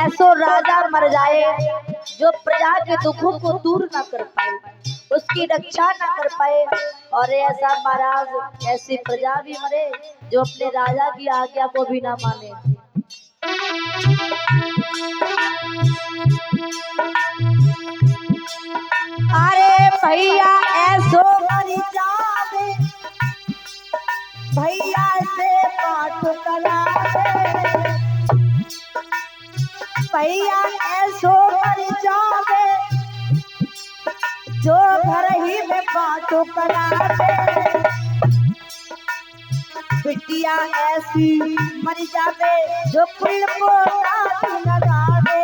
ऐसो राजा मर जाए जो प्रजा के दुखों को दूर ना कर पाए, उसकी रक्षा ना कर पाए। और ऐसा महाराज ऐसी प्रजा भी मरे जो अपने राजा की आज्ञा को भी ना माने। अरे भैया ऐसो मर जावे, भैया से पाठ करावे, भैया ऐसो मर जावे जो घर ही में पाठ करावे, बिटिया ऐसी मर जावे जो कुल को दाग लगावे।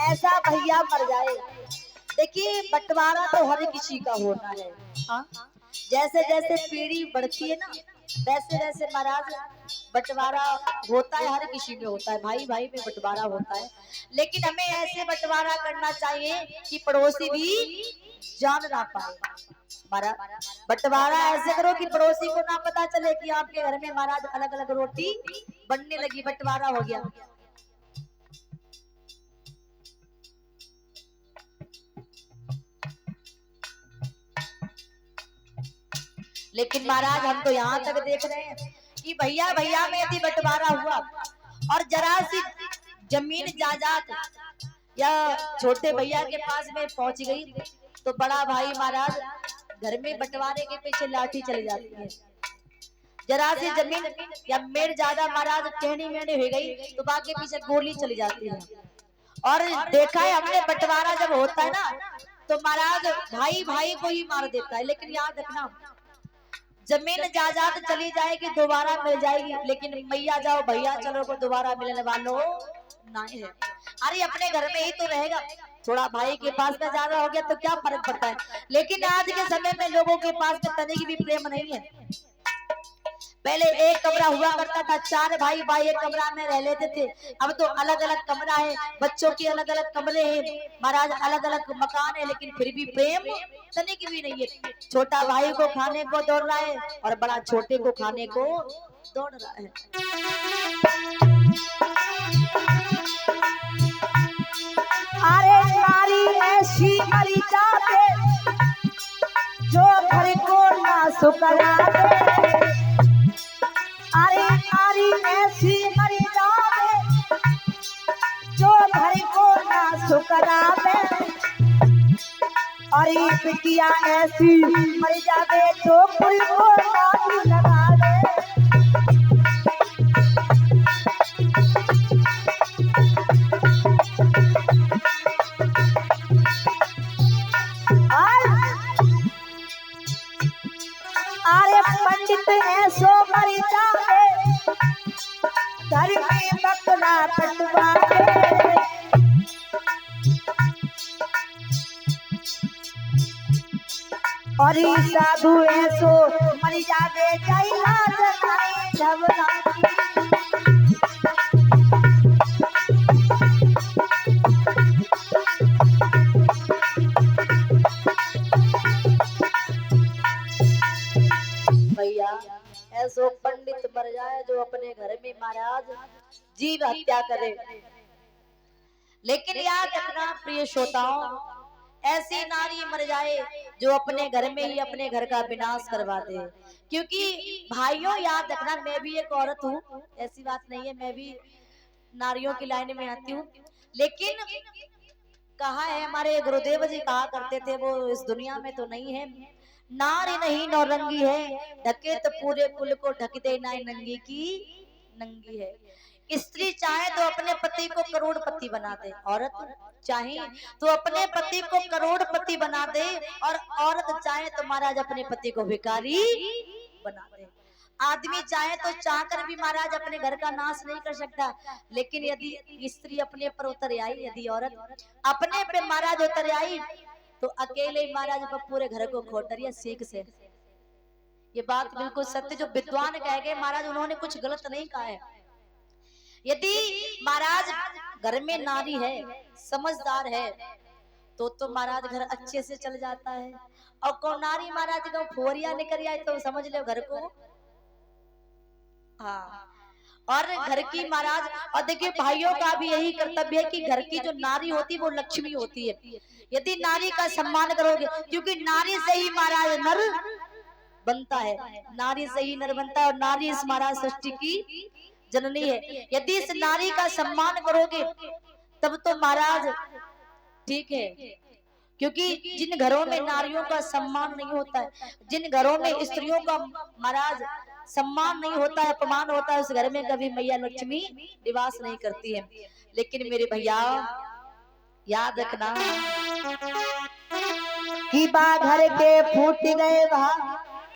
ऐसा भैया मर जाए। देखिए बंटवारा तो हर किसी का होना है। हाँ? जैसे जैसे पीढ़ी बढ़ती है ना वैसे वैसे महाराज बंटवारा होता है, हर किसी में होता है, भाई भाई में बंटवारा होता है। लेकिन हमें ऐसे बंटवारा करना चाहिए कि पड़ोसी भी जान ना पाए। महाराज बंटवारा ऐसे करो कि पड़ोसी को ना पता चले कि आपके घर में महाराज अलग अलग रोटी बनने लगी, बंटवारा हो गया। लेकिन महाराज हम तो यहाँ तक देख रहे हैं कि भैया भैया में यदि बंटवारा हुआ और जरा सी जमीन जायदाद या छोटे भैया के पास में पहुंच गई तो बड़ा भाई महाराज घर में बंटवारे के पीछे लाठी चली जाती है। जरा सी जमीन या मेड़ ज्यादा महाराज टेढ़ी मेढ़ी हो गई तो बाकी पीछे गोली चली जाती है। और देखा है हमने बंटवारा जब होता है ना तो महाराज भाई भाई को ही मार देता है। लेकिन याद रखना जमीन जायदाद चली जाएगी दोबारा मिल जाएगी, लेकिन मैया जाओ भैया चलो को दोबारा मिलने वालों नहीं है। अरे अपने घर में ही तो रहेगा, थोड़ा भाई के पास में ज्यादा हो गया तो क्या फर्क पड़ता है। लेकिन आज के समय में लोगों के पास में तने की भी प्रेम नहीं है। पहले एक कमरा हुआ करता था, चार भाई भाई एक कमरा में रह लेते थे। अब तो अलग अलग कमरा है, बच्चों के अलग अलग कमरे हैं, महाराज अलग अलग मकान है, लेकिन फिर भी प्रेम तने की भी नहीं है। छोटा भाई को खाने को दौड़ रहा है और बड़ा छोटे को खाने को दौड़ रहा है। अरे नारी ऐसी मरी जाते जो घर को ना सुकरावे, अरे नारी ऐसी मरी जावे जो घर को ना सुकरावे, अरे बिटिया ऐसी मर जावे जो कुल को दाग लगावे। अरे पंडित ऐसो मर जावे घर में बकरा कटवावे, और साधु ऐसो मर जावे कैला जनाई झबराई। भैया ऐसो पंडित मर जाए जो अपने घर में महाराज जीव हत्या करे। लेकिन याद रखना प्रिय श्रोताओं, ऐसी नारी मर जाए जो अपने घर में ही अपने घर का विनाश करवा दे। क्योंकि भाइयों याद रखना, मैं भी एक औरत हूँ, ऐसी बात नहीं है, मैं भी नारियों की लाइन में आती हूँ। लेकिन कहा है हमारे गुरुदेव जी कहा करते थे, वो इस दुनिया में तो नहीं है, नारी नहीं नौरंगी है, ढके तो पूरे कुल को ढक दे ना नंगी की नंगी है। स्त्री चाहे तो अपने पति को करोड़पति बना दे, औरत चाहे तो अपने पति को करोड़पति बना दे, और औरत चाहे तो महाराज अपने पति को भिखारी बना दे। आदमी चाहे तो चाहकर भी महाराज अपने घर का नाश नहीं कर सकता, लेकिन यदि स्त्री अपने पर उतर आई, यदि औरत अपने पे महाराज उतर आई तो अकेले ही महाराज पूरे घर को खोद दिया सीख से। ये बात बिल्कुल सत्य, जो विद्वान कह गए महाराज उन्होंने कुछ गलत नहीं कहा है। यदि महाराज घर में नारी है, समझदार है, तो महाराज घर अच्छे से चल जाता है। और कौन नारी महाराज का फोरिया निकल आए तो समझ लो घर को, हाँ। और घर की महाराज, और देखिए भाइयों का भी यही कर्तव्य है कि घर की जो नारी होती है वो लक्ष्मी होती है। यदि नारी का सम्मान करोगे, क्योंकि नारी से ही महाराज नर बनता है, नारी से ही नर बनता है, और नारी इस महाराज सृष्टि की जननी है। यदि इस नारी का सम्मान करोगे तब तो महाराज ठीक है। क्योंकि जिन घरों में नारियों का सम्मान नहीं होता है, जिन घरों में स्त्रियों का महाराज सम्मान नहीं होता है, अपमान होता है, उस घर में कभी मैया लक्ष्मी निवास नहीं करती है। लेकिन मेरे भैया याद रखना कि बा घर के फूट गए भाग,